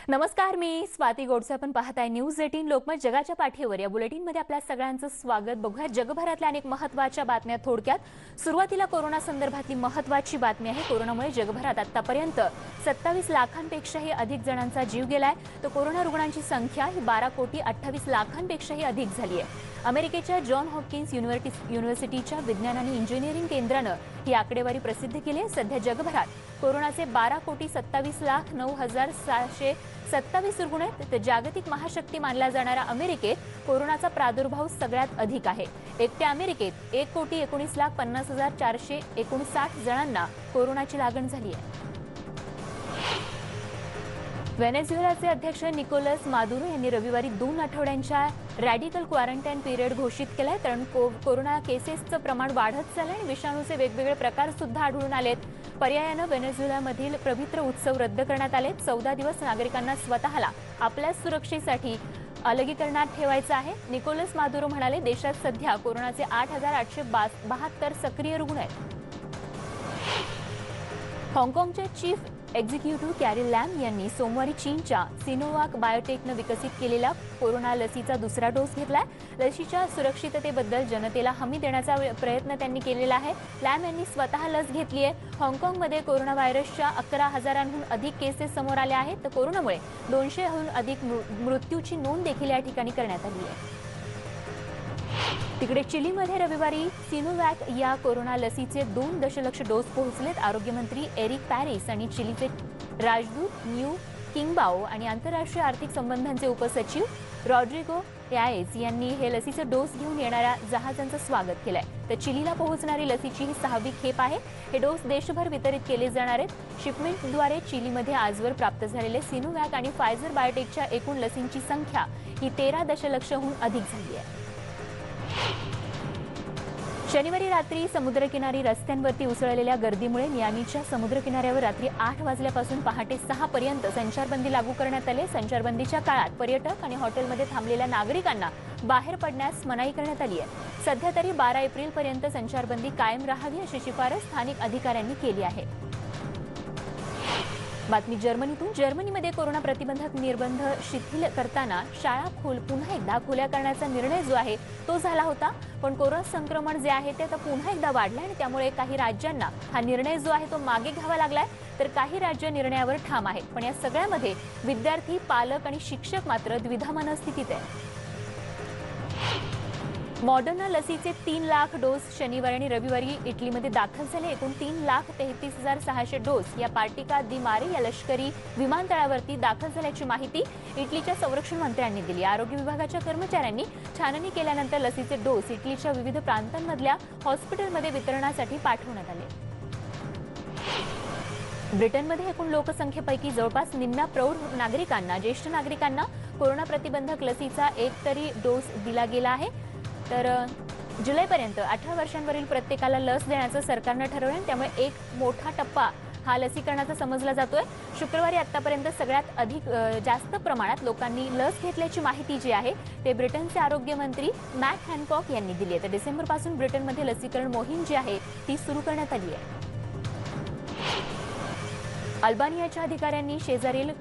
नमस्कार, मी स्वाती गोडसे. आपण पाहताय न्यूज 18 लोकमत जगाच्या पाठीवर. या बुलेटिनमध्ये आपल्या सगळ्यांचं स्वागत. बघूया जगभरातल्या अनेक महत्त्वाच्या बातम्या थोडक्यात. सुरुवातीला कोरोना संदर्भातली महत्त्वाची बातमी आहे. कोरोनामुळे जगभरात आतापर्यंत 27 लाखांपेक्षाही अधिक जणांचा जीव गेलाय. तर कोरोना रुग्णांची संख्या ही 12,28,00,000पेक्षाही अधिक झाली आहे. अमेरिकेच्या जॉन हॉपकिन्स युनिव्हर्सिटीच्या विज्ञान आणि इंजिनिअरिंग केंद्रानं ही आकडेवारी प्रसिद्ध केली आहे. सध्या जगभरात कोरोनाचे 12,27,09,727 रुग्ण आहेत. तर जागतिक महाशक्ती मानला जाणारा अमेरिकेत कोरोनाचा प्रादुर्भाव सगळ्यात अधिक आहे. एकट्या अमेरिकेत 1,19,50,459 जणांना कोरोनाची लागण झाली आहे. व्हेनेझुएलाचे अध्यक्ष निकोलस मादुरो यांनी रविवारी 2 आठवड्यांच्या रॅडिकल क्वारंटाईन पिरियड घोषित केलाय. कारण कोरोना केसेसचं प्रमाण वाढत चाललंय आणि विषाणूचे वेगवेगळे प्रकार सुद्धा आढळून आलेत. पर्यायानं व्हेनेझुएलामधील पवित्र उत्सव रद्द करण्यात आले. 14 दिवस नागरिकांना स्वतःला आपल्या सुरक्षेसाठी अलगीकरणात ठेवायचं आहे. निकोलस मादुरो म्हणाले, देशात सध्या कोरोनाचे 8,872 सक्रिय रुग्ण आहेत. हाँगकाँगचे चीफ एक्झिक्युटिव्ह कॅरी लॅम यांनी सोमवारी चीनच्या सिनोव्हॅक बायोटेकनं विकसित केलेल्या कोरोना लसीचा दुसरा डोस घेतलाय. लसीच्या सुरक्षिततेबद्दल जनतेला हमी देण्याचा प्रयत्न त्यांनी केलेला आहे. लॅम यांनी स्वतः लस घेतली आहे. हाँगकाँगमध्ये कोरोना व्हायरसच्या 11,000हून अधिक केसेस समोर आल्या आहेत. तर कोरोनामुळे 200हून अधिक मृत्यूची नोंद देखील या ठिकाणी करण्यात आली आहे. तिकडे चिलीमध्ये रविवारी सिनोव्हॅक या कोरोना लसीचे 2 दशलक्ष डोस पोहोचलेत. आरोग्यमंत्री एरिक पॅरिस आणि चिलीचे राजदूत न्यू किंगबाओ आणि आंतरराष्ट्रीय आर्थिक संबंधांचे उपसचिव रॉड्रिगो याएज यांनी हे लसीचे डोस घेऊन येणाऱ्या जहाजांचं स्वागत केलंय. तर चिलीला पोहोचणारी लसीची ही 6वी खेप आहे. हे डोस देशभर वितरित केले जाणार आहेत. शिपमेंटद्वारे चिलीमध्ये आजवर प्राप्त झालेले सिनोव्हॅक आणि फायझर बायोटेकच्या एकूण लसींची संख्या ही 13 दशलक्षहून अधिक झाली आहे. शनिवारी रात्री समुद्रकिनारी रस्त्यांवरती उसळलेल्या गर्दीमुळे मियामीच्या समुद्रकिनाऱ्यावर रात्री 8 वाजल्यापासून पहाटे 6 पर्यंत संचारबंदी लागू करण्यात आली. संचारबंदीच्या काळात पर्यटक आणि हॉटेलमध्ये थांबलेल्या नागरिकांना बाहेर पडण्यास मनाई करण्यात आली आहे. सध्या तरी 12 एप्रिलपर्यंत संचारबंदी कायम राहावी अशी शिफारस स्थानिक अधिकाऱ्यांनी केली आहे. बातमी जर्मनीतून. जर्मनीमध्ये कोरोना प्रतिबंधक निर्बंध शिथिल करताना शाळा पुन्हा एकदा खुल्या करण्याचा निर्णय जो आहे तो झाला होता. पण कोरोना संक्रमण जे आहे ते आता पुन्हा एकदा वाढलंय आणि त्यामुळे काही राज्यांना हा निर्णय जो आहे तो मागे घ्यावा लागलाय. तर काही राज्य निर्णयावर ठाम आहेत. पण या सगळ्यामध्ये विद्यार्थी, पालक आणि शिक्षक मात्र द्विधा मनस्थितीत आहे. मॉडर्ना लसीचे 3 लाख डोस शनिवारी आणि रविवारी इटलीमध्ये दाखल झाले. एकूण 3,33,600 डोस या पार्टिका दी मारे या लष्करी विमानतळावरती दाखल झाल्याची माहिती इटलीच्या संरक्षण मंत्र्यांनी दिली. आरोग्य विभागाच्या कर्मचाऱ्यांनी छाननी केल्यानंतर लसीचे डोस इटलीच्या विविध प्रांतांमधल्या हॉस्पिटलमध्ये वितरणासाठी पाठवण्यात आले. ब्रिटनमध्ये एकूण लोकसंख्येपैकी जवळपास निम्म्या प्रौढ नागरिकांना, ज्येष्ठ नागरिकांना कोरोना प्रतिबंधक लसीचा एक तरी डोस दिला गेला आहे. तर जुलैपर्यंत 18 वर्षांवरील प्रत्येकाला लस देण्याचं सरकारनं ठरवलं. त्यामुळे एक मोठा टप्पा हा लसीकरणाचा समजला जातोय. शुक्रवारी आतापर्यंत सगळ्यात जास्त प्रमाणात लोकांनी लस घेतल्याची माहिती जी आहे ते ब्रिटनचे आरोग्य मंत्री मॅट हॅनकॉक यांनी दिली आहे. तर डिसेंबरपासून ब्रिटनमध्ये लसीकरण मोहीम जी आहे ती सुरू करण्यात आली आहे. अल्बानियाच्या अधिकाऱ्यांनी शेजारील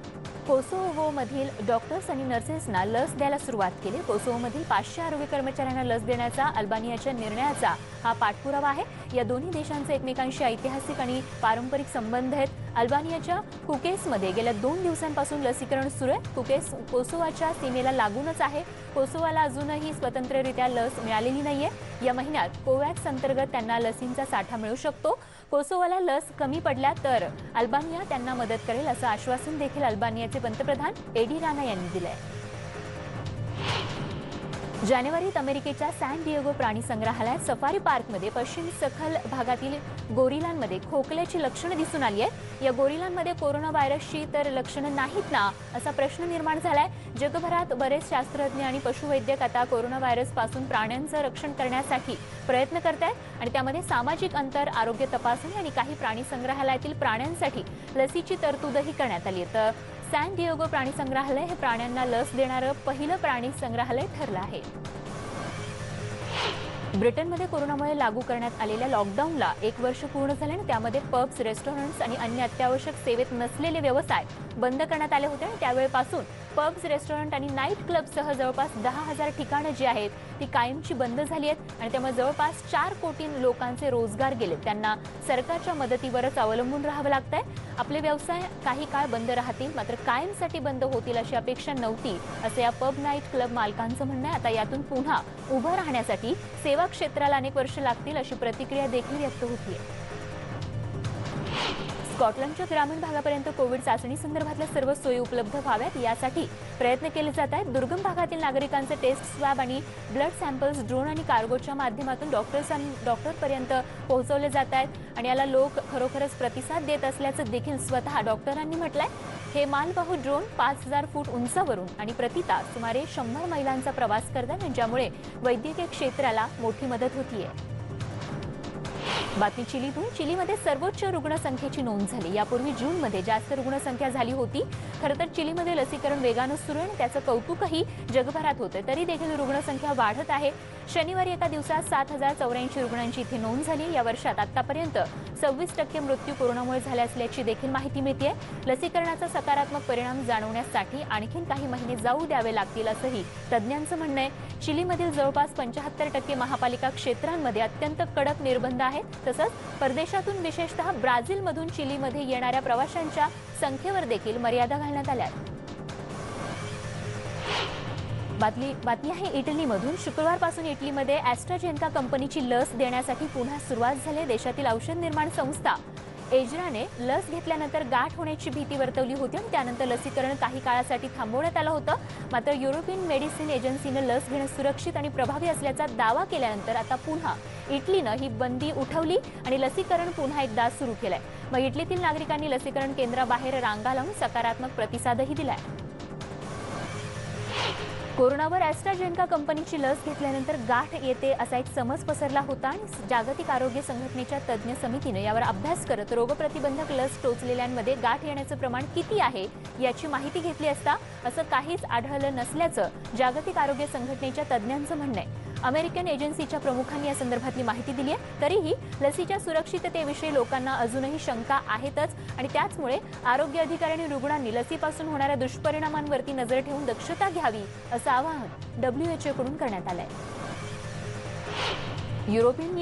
कोसोवोमधील डॉक्टर्स आणि नर्सेसना लस द्यायला सुरुवात केली. कोसोवोमधील 500 आरोग्य कर्मचाऱ्यांना लस देण्याचा अल्बानियाच्या निर्णयाचा हा पाठपुरावा आहे. या दोन्ही देशांचे एकमेकांशी ऐतिहासिक आणि पारंपरिक संबंध आहेत. अल्बानियाच्या कुकेसमध्ये गेल्या 2 दिवसांपासून लसीकरण सुरू आहे. कोसोवाच्या सीमेला लागूनच आहे. कोसोवाला अजूनही स्वतंत्ररित्या लस मिळालेली नाहीये. या महिन्यात कोवॅक्स अंतर्गत त्यांना लसींचा साठा मिळू शकतो. कोसोवाला लस कमी पडल्या तर अल्बानिया त्यांना मदत करेल असं आश्वासन देखील अल्बानियाचे पंतप्रधान एडी राना यांनी दिलंय. जानेवारीत अमेरिकेच्या सॅन डिएगो प्राणी संग्रहालयात सफारी पार्कमध्ये पश्चिम सखल भागातील गोरिलांमध्ये खोकल्याची लक्षणं दिसून आली आहेत. या गोरिलांमध्ये कोरोना व्हायरसची तर लक्षणं नाहीत ना असा प्रश्न निर्माण झालाय. जगभरात बरेच शास्त्रज्ञ आणि पशुवैद्यक आता कोरोना व्हायरस पासून प्राण्यांचं रक्षण करण्यासाठी प्रयत्न करतायत आणि त्यामध्ये सामाजिक अंतर, आरोग्य तपासणी आणि काही प्राणी संग्रहालयातील प्राण्यांसाठी लसीची तरतूदही करण्यात आली आहे. तर सॅन डिएगो प्राणी संग्रहालय हे प्राण्यांना लस देणारं पहिलं प्राणी संग्रहालय ठरलं आहे. ब्रिटनमध्ये कोरोनामुळे लागू करण्यात आलेल्या लॉकडाऊनला 1 वर्ष पूर्ण झाले आणि त्यामध्ये पब्स, रेस्टॉरंट्स आणि अन्य अत्यावश्यक सेवेत नसलेले व्यवसाय बंद करण्यात आले होते आणि त्यावेळेपासून पब्स, रेस्टॉरंट आणि नाईट क्लबसह जवळपास 10,000 ठिकाणं जी आहेत ती कायमची बंद झाली आहेत आणि त्यामुळे जवळपास 4 कोटी लोकांचे रोजगार गेले. त्यांना सरकारच्या मदतीवरच अवलंबून राहावं लागतंय. आपले व्यवसाय काही काळ बंद राहतील, मात्र कायमसाठी बंद होतील अशी अपेक्षा नव्हती, असं या पब, नाईट क्लब मालकांचं म्हणणं आहे. आता यातून पुन्हा उभं राहण्यासाठी सेवा क्षेत्राला अनेक वर्ष लागतील अशी प्रतिक्रिया देखील व्यक्त होतीये. स्कॉटलंडच्या ग्रामीण भागापर्यंत कोविड चाचणी संदर्भातल्या सर्व सोयी उपलब्ध व्हाव्यात यासाठी प्रयत्न केले जात आहेत. दुर्गम भागातील नागरिकांचे टेस्ट स्वॅब आणि ब्लड सॅम्पल्स ड्रोन आणि कार्गोच्या माध्यमातून डॉक्टरपर्यंत पोहोचवले जात आहेत आणि याला लोक खरोखरच प्रतिसाद देत असल्याचं देखील स्वतः डॉक्टरांनी म्हटलंय. हे मालवाहू ड्रोन 5,000 फूट उंचावरून आणि प्रति तास सुमारे 100 मैलांचा प्रवास करतात, ज्यामुळे वैद्यकीय क्षेत्राला मोठी मदत होतीये. बातमी चिलीतून. चिलीमध्ये सर्वोच्च रुग्णसंख्येची नोंद झाली. यापूर्वी जूनमध्ये जास्त रुग्णसंख्या झाली होती. खरं तर चिलीमध्ये लसीकरण वेगानं सुरू आहे आणि त्याचं कौतुकही जगभरात होतं. तरी देखील रुग्णसंख्या वाढत आहे. शनिवारी एका दिवसात 7,084 रुग्णांची इथे नोंद झाली. या वर्षात आतापर्यंत 26% मृत्यू कोरोनामुळे झाले असल्याची देखील माहिती मिळते. लसीकरणाचा सकारात्मक परिणाम जाणवण्यासाठी आणखीन काही महिने जाऊ द्यावे लागतील असंही तज्ज्ञांचं म्हणणं आहे. चिलीमधील जवळपास 75% महापालिका क्षेत्रांमध्ये अत्यंत कडक निर्बंध आहेत. तसंच परदेशातून विशेषतः ब्राझीलमधून चिलीमध्ये येणाऱ्या प्रवाशांच्या संख्येवर देखील मर्यादा घालण्यात आल्या. बातमी आहे इटलीमधून. शुक्रवारपासून इटलीमध्ये ॲस्ट्राझेनेका कंपनीची लस देण्यासाठी पुन्हा सुरुवात झाली. देशातील औषध निर्माण संस्था एजराने लस घेतल्यानंतर गाठ होण्याची भीती वर्तवली होती आणि त्यानंतर लसीकरण काही काळासाठी थांबवण्यात आलं होतं. मात्र युरोपियन मेडिसिन एजन्सीनं लस घेणं सुरक्षित आणि प्रभावी असल्याचा दावा केल्यानंतर आता पुन्हा इटलीनं ही बंदी उठवली आणि लसीकरण पुन्हा एकदा सुरू केलंय. मग इटलीतील नागरिकांनी लसीकरण केंद्राबाहेर रांगा लावून सकारात्मक प्रतिसादही दिलाय. कोरोनावर ॲस्ट्राझेनेका कंपनीची लस घेतल्यानंतर गाठ येते असा एक समज पसरला होता आणि जागतिक आरोग्य संघटनेच्या तज्ज्ञ समितीने यावर अभ्यास करत रोगप्रतिबंधक लस टोचलेल्यांमध्ये गाठ येण्याचं प्रमाण किती आहे याची माहिती घेतली असता असं काहीच आढळलं नसल्याचं जागतिक आरोग्य संघटनेच्या तज्ज्ञांचं म्हणणं आहे. अमेरिकन एजन्सीच्या प्रमुखांनी या संदर्भातली माहिती दिली आहे. तरीही लसीच्या सुरक्षिततेविषयी लोकांना अजूनही शंका आहेतच आणि त्याचमुळे आरोग्य अधिकारी आणि रुग्णांनी लसीपासून होणाऱ्या दुष्परिणामांवरती नजर ठेवून दक्षता घ्यावी असं आवाहन WHO कडून करण्यात आलंय. युरोपियन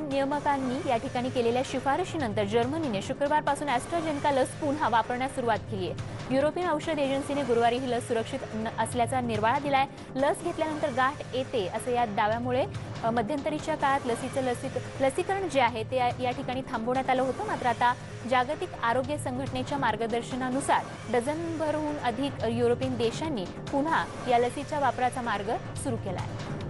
नियामकांनी या ठिकाणी केलेल्या शिफारशीनंतर जर्मनीने शुक्रवारपासून ॲस्ट्राझेनेका लस पुन्हा वापरण्यास सुरुवात केली आहे. युरोपियन औषध एजन्सीने गुरुवारी ही लस सुरक्षित असल्याचा निर्वाळा दिलाय. लस घेतल्यानंतर गाठ येते असं या दाव्यामुळे मध्यंतरीच्या काळात लसीकरण जे आहे ते या ठिकाणी थांबवण्यात आलं होतं. मात्र आता जागतिक आरोग्य संघटनेच्या मार्गदर्शनानुसार डझनभरहून अधिक युरोपियन देशांनी पुन्हा या लसीच्या वापराचा मार्ग सुरू केला आहे.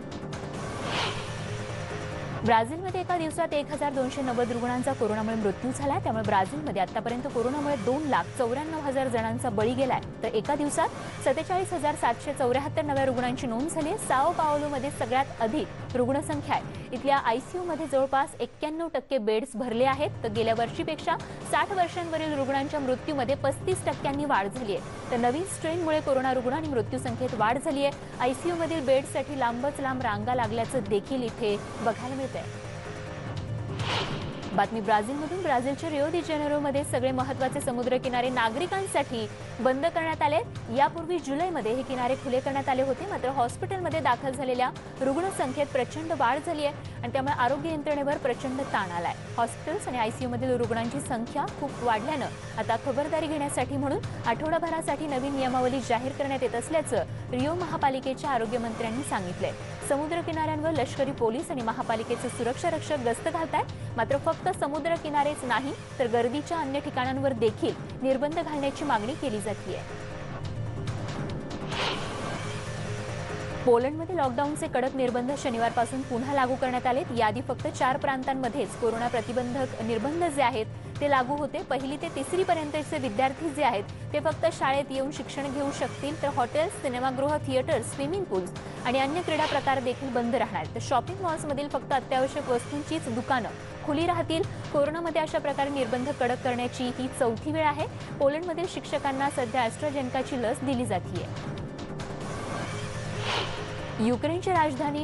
ब्राझीलमध्ये एका दिवसात 1,290 रुग्णांचा कोरोनामुळे मृत्यू झाला. त्यामुळे ब्राझीलमध्ये आतापर्यंत कोरोनामुळे 2,94,000 जणांचा बळी गेलाय. तर एका दिवसात 47,774 नव्या रुग्णांची नोंद झाली. साओ पाओलोमध्ये सगळ्यात अधिक रुग्णसंख्या आहे. इथल्या ICUमध्ये जवळपास 91% बेड्स भरले आहेत. तर गेल्या वर्षीपेक्षा 60 वर्षांवरील रुग्णांच्या मृत्यूमध्ये 35% वाढ झाली आहे. तर नवीन स्ट्रेनमुळे कोरोना रुग्ण आणि मृत्यूसंख्येत वाढ झाली आहे. ICUमधील बेड्ससाठी लांबच लांब रांगा लागल्याचं देखील इथे बघायला मिळतं. बातमी ब्राझीलमधून. ब्राझीलच्या रिओ दी जेनेरोमध्ये सगळे महत्त्वाचे समुद्रकिनारे नागरिकांसाठी बंद करण्यात आले. यापूर्वी जुलैमध्ये हे किनारे खुले करण्यात आले होते. मात्र हॉस्पिटलमध्ये दाखल झालेल्या रुग्णसंख्येत प्रचंड वाढ झाली आहे आणि त्यामुळे आरोग्य यंत्रणेवर प्रचंड ताण आलाय. हॉस्पिटल्स आणि ICUमधील रुग्णांची संख्या खूप वाढल्यानं आता खबरदारी घेण्यासाठी म्हणून आठवडाभरासाठी नवीन नियमावली जाहीर करण्यात येत असल्याचं रिओ महापालिकेच्या आरोग्यमंत्र्यांनी सांगितलंय. समुद्र किनाऱ्यांवर लष्करी पोलीस आणि महापालिकेचे सुरक्षा रक्षक गस्त घालतायत. मात्र फक्त समुद्र किनारेच नाही तर गर्दीच्या अन्य ठिकाणांवर देखील निर्बंध घालण्याची मागणी केली जाते. पोलंडमध्ये लॉकडाऊनचे कडक निर्बंध शनिवारपासून पुन्हा लागू करण्यात आलेत. याआधी फक्त 4 प्रांतांमध्येच कोरोना प्रतिबंधक निर्बंध जे आहेत ते लागू होते. 1ली ते 3री पर्यंतचे विद्यार्थी जे आहेत ते फक्त शाळेत येऊन शिक्षण घेऊ शकतील. तर हॉटेल्स, सिनेमागृह, थिएटर्स, स्विमिंग पूल्स आणि अन्य क्रीडा प्रकार देखील बंद राहणार. तर शॉपिंग मॉल्समधील फक्त अत्यावश्यक वस्तूंचीच दुकानं खुली राहतील. कोरोनामध्ये अशा प्रकारे निर्बंध कडक करण्याची ही 4थी वेळ आहे. पोलंडमधील शिक्षकांना सध्या ॲस्ट्राझेनेकाची लस दिली जाते. युक्रेनची राजधानी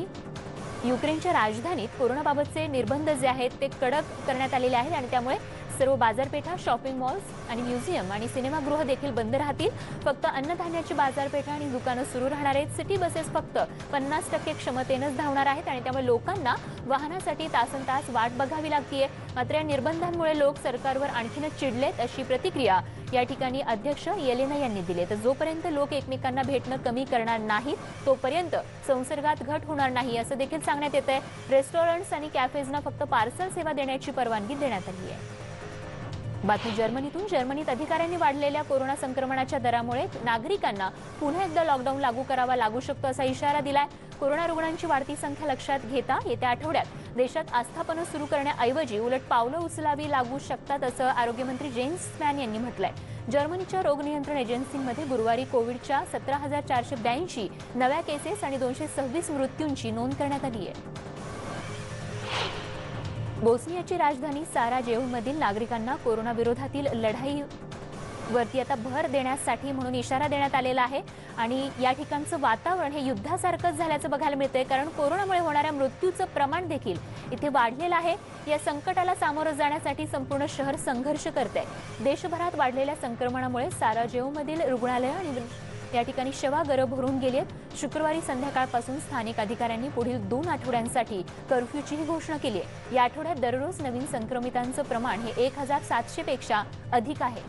युक्रेनच्या राजधानीत कोरोनाबाबतचे निर्बंध जे आहेत ते कडक करण्यात आलेले आहेत आणि त्यामुळे सर्व बाजारपेठा, शॉपिंग मॉल्स आणि म्युझियम आणि सिनेमागृह देखील बंद राहतील. फक्त अन्नधान्याची बाजारपेठा आणि दुकानं सुरू राहणार आहेत. सिटी बसेस फक्त 50% क्षमतेनंच धावणार आहेत आणि त्यामुळे लोकांना वाहनासाठी तासनतास वाट बघावी लागतीये. मात्र या निर्बंधांमुळे लोक सरकारवर आणखीनच चिडलेत अशी प्रतिक्रिया या ठिकाणी अध्यक्ष येलेना यांनी दिली. तर जोपर्यंत लोक एकमेकांना भेटणं कमी करणार नाहीत तोपर्यंत संसर्गात घट होणार नाही असं देखील सांगण्यात येत आहे. रेस्टॉरंट्स आणि कॅफेजना फक्त पार्सल सेवा देण्याची परवानगी देण्यात आली आहे. बातमी जर्मनीतून. जर्मनीत अधिकाऱ्यांनी वाढलेल्या कोरोना संक्रमणाच्या दरामुळे नागरिकांना पुन्हा एकदा लॉकडाऊन लागू करावा लागू शकतो असा इशारा दिलाय. कोरोना रुग्णांची वाढती संख्या लक्षात घेता येत्या आठवड्यात देशात आस्थापनं सुरू करण्याऐवजी उलट पावलं उचलावी लागू शकतात असं आरोग्यमंत्री जेन्स स्पॅन यांनी म्हटलंय. जर्मनीच्या रोग नियंत्रण एजन्सीमध्ये गुरुवारी कोविडच्या 17,482 नव्या केसेस आणि 226 मृत्यूंची नोंद करण्यात आली आहे. बोस्नियाची राजधानी साराजेव्होमधील नागरिकांना कोरोना विरोधातील लढाईवरती आता भर देण्यासाठी म्हणून इशारा देण्यात आलेला आहे आणि या ठिकाणचं वातावरण हे युद्धासारखंच झाल्याचं बघायला मिळतंय. कारण कोरोनामुळे होणाऱ्या मृत्यूचं प्रमाण देखील इथे वाढलेलं आहे. या संकटाला सामोरं जाण्यासाठी संपूर्ण शहर संघर्ष करतंय. देशभरात वाढलेल्या संक्रमणामुळे साराजेव्होमधील रुग्णालय आणि या ठिकाणी शवागारं भरून गेली आहेत. शुक्रवारी संध्याकाळपासून स्थानिक अधिकाऱ्यांनी पुढील 2 आठवड्यांसाठी कर्फ्यूचीही घोषणा केली आहे. या आठवड्यात दररोज नवीन संक्रमितांचं प्रमाण हे 1,700 पेक्षा अधिक आहे.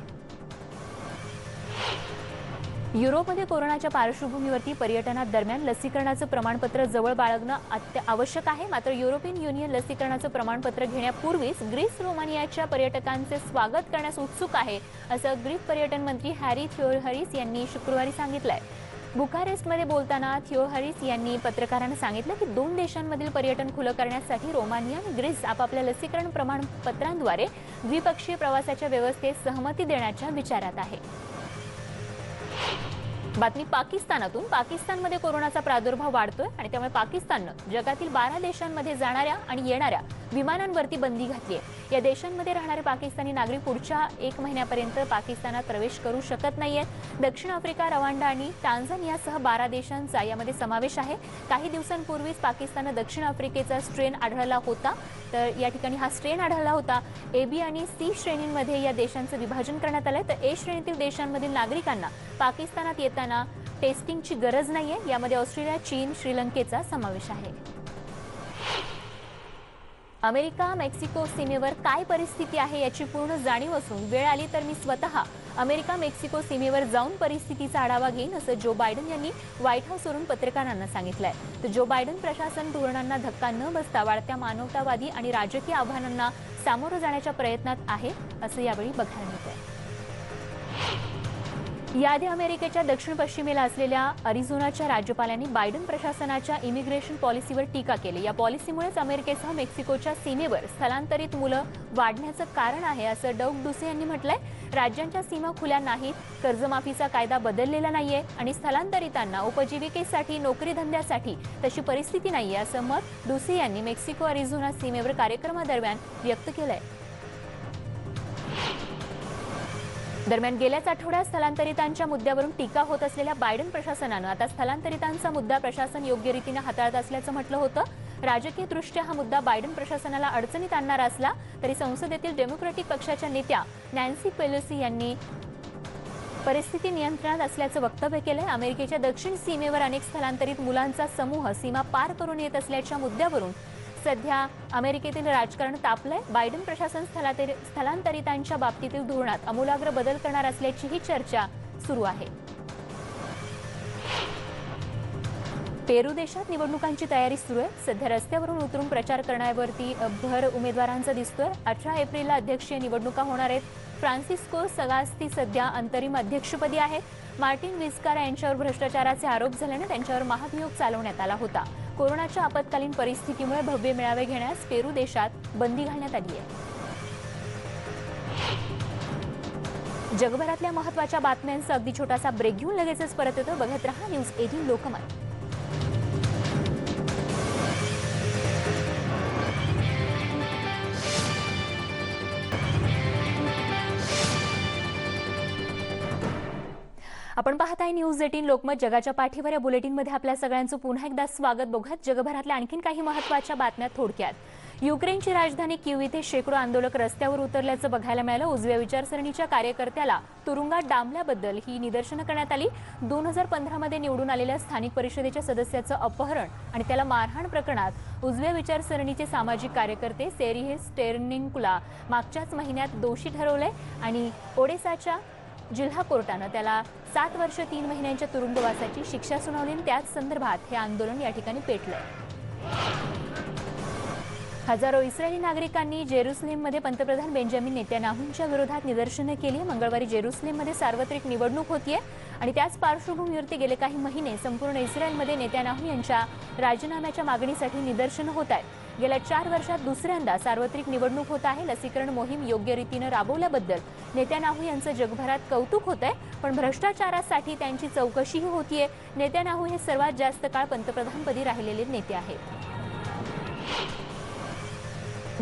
युरोपमध्ये कोरोनाच्या पार्श्वभूमीवरती पर्यटनादरम्यान लसीकरणाचं प्रमाणपत्र जवळ बाळगणं आवश्यक आहे. मात्र युरोपियन युनियन लसीकरणाचं प्रमाणपत्र घेण्यापूर्वीच ग्रीस रोमानियाच्या पर्यटकांचे स्वागत करण्यास उत्सुक आहे असं ग्रीक पर्यटन मंत्री हॅरी थिओहरिस यांनी शुक्रवारी सांगितलंय. बुखारेस्टमध्ये बोलताना थिओहरिस यांनी पत्रकारांना सांगितलं की 2 देशांमधील पर्यटन खुलं करण्यासाठी रोमानिया आणि ग्रीस आपापल्या लसीकरण प्रमाणपत्रांद्वारे द्विपक्षीय प्रवासाच्या व्यवस्थेस सहमती देण्याच्या विचारात आहे. बातमी पाकिस्तानातून. पाकिस्तानमध्ये कोरोनाचा प्रादुर्भाव वाढतोय आणि त्यामुळे पाकिस्ताननं जगातील 12 देशांमध्ये जाणाऱ्या आणि येणाऱ्या विमानांवरती बंदी घातली आहे. या देशांमध्ये राहणारे पाकिस्तानी नागरिक पुढच्या 1 महिन्यापर्यंत पाकिस्तानात प्रवेश करू शकत नाहीयेत. दक्षिण आफ्रिका, रवांडा आणि टांझानियासह 12 देशांचा यामध्ये समावेश आहे. काही दिवसांपूर्वीच पाकिस्ताननं दक्षिण आफ्रिकेचा स्ट्रेन आढळला होता. तर या ठिकाणी हा स्ट्रेन आढळला होता. AB आणि C श्रेणींमध्ये या देशांचं विभाजन करण्यात आलंय. तर A श्रेणीतील देशांमधील नागरिकांना पाकिस्तानात येताना टेस्टिंगची गरज नाहीये. यामध्ये ऑस्ट्रेलिया, चीन, श्रीलंकेचा समावेश आहे. अमेरिका मेक्सिको सीमेवर काय परिस्थिती आहे याची पूर्ण जाणीव असून वेळ आली तर मी स्वतः अमेरिका मेक्सिको सीमेवर जाऊन परिस्थितीचा आढावा घेईन असं जो बायडन यांनी व्हाईट हाऊसवरून पत्रकारांना सांगितलंय. तर जो बायडन प्रशासन धोरणांना धक्का न बसता वाढत्या मानवतावादी आणि राजकीय आव्हानांना सामोरं जाण्याच्या प्रयत्नात आहे असं यावेळी बघायला मिळतंय. याआधी अमेरिकेच्या दक्षिण पश्चिमेला असलेल्या अरिझोनाच्या राज्यपालांनी बायडन प्रशासनाच्या इमिग्रेशन पॉलिसीवर टीका केली. या पॉलिसीमुळेच अमेरिकेसह मेक्सिकोच्या सीमेवर स्थलांतरित मुलं वाढण्याचं कारण आहे असं डग डुसे यांनी म्हटलंय. राज्यांच्या सीमा खुल्या नाहीत, कर्जमाफीचा कायदा बदललेला नाहीये आणि स्थलांतरितांना उपजीविकेसाठी, नोकरी धंद्यासाठी तशी परिस्थिती नाहीये असं मत डुसे यांनी मेक्सिको अरिझोना सीमेवर कार्यक्रमादरम्यान व्यक्त केलंय. दरम्यान गेल्याच आठवड्यात स्थलांतरितांच्या मुद्द्यावरून टीका होत असलेल्या बायडन प्रशासनानं आता स्थलांतरितांचा मुद्दा प्रशासन योग्य रीतीने हाताळत असल्याचं म्हटलं होतं. राजकीयदृष्ट्या हा मुद्दा बायडन प्रशासनाला अडचणीत आणणारा असला तरी संसदेतील डेमोक्रॅटिक पक्षाच्या नेत्या नॅन्सी पेलोसी यांनी परिस्थिती नियंत्रणात असल्याचं वक्तव्य केलंय. अमेरिकेच्या दक्षिण सीमेवर अनेक स्थलांतरित मुलांचा समूह सीमा पार करून येत असल्याच्या मुद्द्यावरून सध्या अमेरिकेतील राजकारण तापलंय. बायडन प्रशासन स्थलांतरितांच्या बाबतीतील धोरणात आमूलाग्र बदल करणार असल्याची ही चर्चा सुरू आहे. पेरू देशात निवडणुकांची तयारी सुरू आहे. सध्या रस्त्यावरून उतरून प्रचार करण्यावरती भर उमेदवारांचा दिसतोय. 18 एप्रिलला अध्यक्षीय निवडणुका होणार आहेत. फ्रान्सिस्को सगास्ती सध्या अंतरिम अध्यक्षपदी आहेत. मार्टिन विस्कारा यांच्यावर भ्रष्टाचाराचे आरोप झाल्याने त्यांच्यावर महाभियोग चालवण्यात आला होता. कोरोनाच्या आपत्कालीन परिस्थितीमुळे भव्य मेळावे घेण्यास पेरू देशात बंदी घालण्यात आली आहे. जगभरातल्या महत्त्वाच्या बातम्यांचा अगदी छोटासा ब्रेक घेऊन लगेचच परत येतो. बघत रहा न्यूज 18 लोकमत. आपण पाहताय न्यूज 18 लोकमत. जगाच्या पाठीवर या बुलेटिनमध्ये आपल्या सगळ्यांचं पुन्हा एकदा स्वागत. बघूयात जगभरातल्या आणखीन काही महत्त्वाच्या बातम्या थोडक्यात. युक्रेनची राजधानी कीव येथे शेकडो आंदोलक रस्त्यावर उतरल्याचं बघायला मिळालं. उजव्या विचारसरणीच्या कार्यकर्त्याला तुरुंगात डांबल्याबद्दल ही निदर्शनं करण्यात आली. 2015 मध्ये निवडून आलेल्या स्थानिक परिषदेच्या सदस्याचं अपहरण आणि त्याला मारहाण प्रकरणात उजव्या विचारसरणीचे सामाजिक कार्यकर्ते सेरिह स्टेरनिंकुला मागच्याच महिन्यात दोषी ठरवले आणि ओडेसाच्या जिल्हा कोर्टानं त्याला 7 वर्ष 3 महिन्यांच्या तुरुंगवासाची शिक्षा सुनावली. त्याच संदर्भात हे आंदोलन या ठिकाणी पेटलंय. हजारो इस्रायली नागरिकांनी जेरुसलेममध्ये पंतप्रधान बेंजामिन नेतन्याहूंच्या विरोधात निदर्शनं केली. मंगळवारी जेरुसलेममध्ये सार्वत्रिक निवडणूक होतीये आणि त्याच पार्श्वभूमीवरती गेले काही महिने संपूर्ण इस्रायलमध्ये नेतन्याहू यांच्या राजीनाम्याच्या मागणीसाठी निदर्शनं होत आहेत. गेल्या 4 वर्षात दुसऱ्यांदा सार्वत्रिक निवडणूक होत आहे. लसीकरण मोहीम योग्य रीतीनं राबवल्याबद्दल नेतन्याहू यांचं जगभरात कौतुक होत आहे, पण भ्रष्टाचारासाठी त्यांची चौकशीही होतीये. नेतन्याहू हे सर्वात जास्त काळ पंतप्रधानपदी राहिलेले नेते आहेत.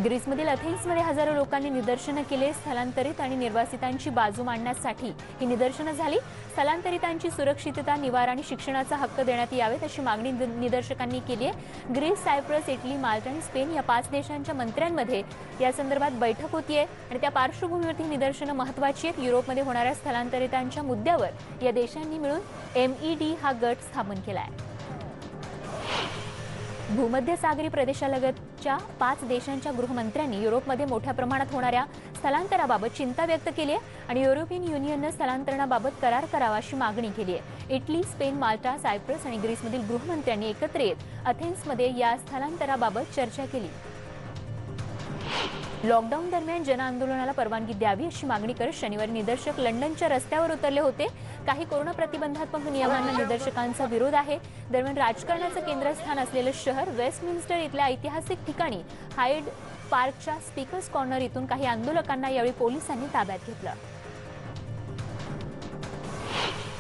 ग्रीसमधील अथेन्समध्ये हजारो लोकांनी निदर्शनं केले. स्थलांतरित आणि निर्वासितांची बाजू मांडण्यासाठी ही निदर्शनं झाली. स्थलांतरितांची सुरक्षितता, निवारा आणि शिक्षणाचा हक्क देण्यात यावेत अशी मागणी निदर्शकांनी केली आहे. ग्रीस, सायप्रस, इटली, माल्टा आणि स्पेन या 5 देशांच्या मंत्र्यांमध्ये या संदर्भात बैठक होतीये आणि त्या पार्श्वभूमीवरती निदर्शनं महत्त्वाची आहेत. युरोपमध्ये होणाऱ्या स्थलांतरितांच्या मुद्द्यावर या देशांनी मिळून MED हा गट स्थापन केला आहे. भूमध्य सागरी प्रदेशालगतच्या 5 देशांच्या गृहमंत्र्यांनी युरोपमध्ये मोठ्या प्रमाणात होणाऱ्या स्थलांतराबाबत चिंता व्यक्त केली आहे आणि युरोपियन युनियननं स्थलांतरणाबाबत करार करावा अशी मागणी केली आहे. इटली, स्पेन, माल्टा, सायप्रस आणि ग्रीसमधील गृहमंत्र्यांनी एकत्र येत अथेन्समध्ये या स्थलांतराबाबत चर्चा केली. लॉकडाऊन दरम्यान जनआंदोलनाला परवानगी द्यावी अशी मागणी करत शनिवारी निदर्शक लंडनच्या रस्त्यावर उतरले होते. काही कोरोना प्रतिबंधात्मक नियमांना निदर्शकांचा विरोध आहे. दरम्यान राजकारणाचं केंद्रस्थान असलेलं शहर वेस्टमिन्स्टर इथल्या ऐतिहासिक ठिकाणी हायड पार्कच्या स्पीकर्स कॉर्नर इथून काही आंदोलकांना यावेळी पोलिसांनी ताब्यात घेतलं.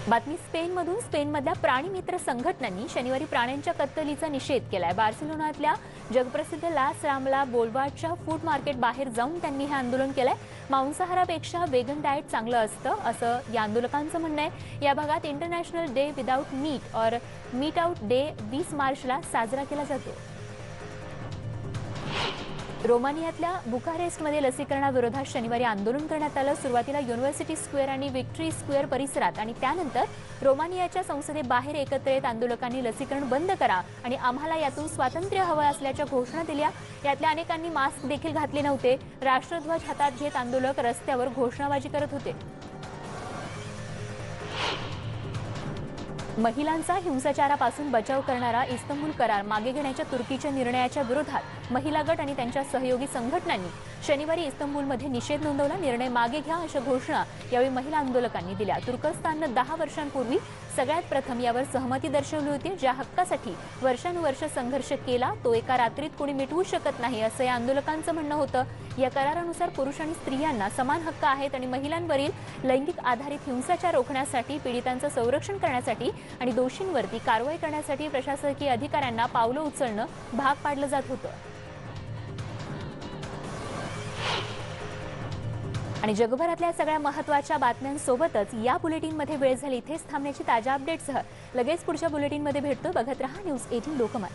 बातमी स्पेनमधून. स्पेनमधल्या प्राणीमित्र संघटनांनी शनिवारी प्राण्यांच्या कत्तलीचा निषेध केलाय. बार्सिलोनातल्या जगप्रसिद्ध लास रामला बोल्वार्डच्या फूड मार्केट बाहेर जाऊन त्यांनी हे आंदोलन केलंय. मांसाहारापेक्षा वेगन डाएट चांगलं असतं असं या आंदोलकांचं म्हणणं आहे. या भागात इंटरनॅशनल डे विदाऊट मीट और मीट आउट डे 20 मार्चला साजरा केला जातो. रोमानियातल्या बुखारेस्टमध्ये लसीकरणाविरोधात शनिवारी आंदोलन करण्यात आलं. सुरुवातीला युनिव्हर्सिटी स्क्वेअर आणि विक्ट्री स्क्वेअर परिसरात आणि त्यानंतर रोमानियाच्या संसदेबाहेर एकत्र येत आंदोलकांनी लसीकरण बंद करा आणि आम्हाला यातून स्वातंत्र्य हवं असल्याच्या घोषणा दिल्या. यातल्या अनेकांनी मास्क देखील घातले नव्हते. राष्ट्रध्वज हातात घेत आंदोलक रस्त्यावर घोषणाबाजी करत होते. महिलांचा हिंसाचारापासून बचाव करणारा इस्तंबूल करार मागे घेण्याच्या तुर्कीच्या निर्णयाच्या विरोधात महिला गट आणि त्यांच्या सहयोगी संघटनांनी शनिवारी इस्तंबूलमध्ये निषेध नोंदवला. निर्णय मागे घ्या अशा घोषणा यावेळी महिला आंदोलकांनी दिल्या. तुर्कस्ताननं 10 वर्षांपूर्वी सगळ्यात प्रथम यावर सहमती दर्शवली होती. ज्या हक्कासाठी वर्षानुवर्ष संघर्ष केला तो एका रात्रीत कोणी मिटवू शकत नाही असं या आंदोलकांचं म्हणणं होतं. या करारानुसार पुरुष आणि स्त्रियांना समान हक्क आहेत आणि महिलांवरील लैंगिक आधारित हिंसाचार रोखण्यासाठी, पीडितांचं संरक्षण करण्यासाठी आणि दोषींवरती कारवाई करण्यासाठी प्रशासकीय अधिकाऱ्यांना पावलं उचलणं भाग पाडलं जात होतं. आणि जगभरातल्या सगळ्या महत्त्वाच्या बातम्यांसोबतच या बुलेटिनमध्ये वेळ झाली इथेच थांबण्याची. ताज्या अपडेट्ससह लगेच पुढच्या बुलेटिनमध्ये भेटतो. बघत रहा न्यूज 18 लोकमत.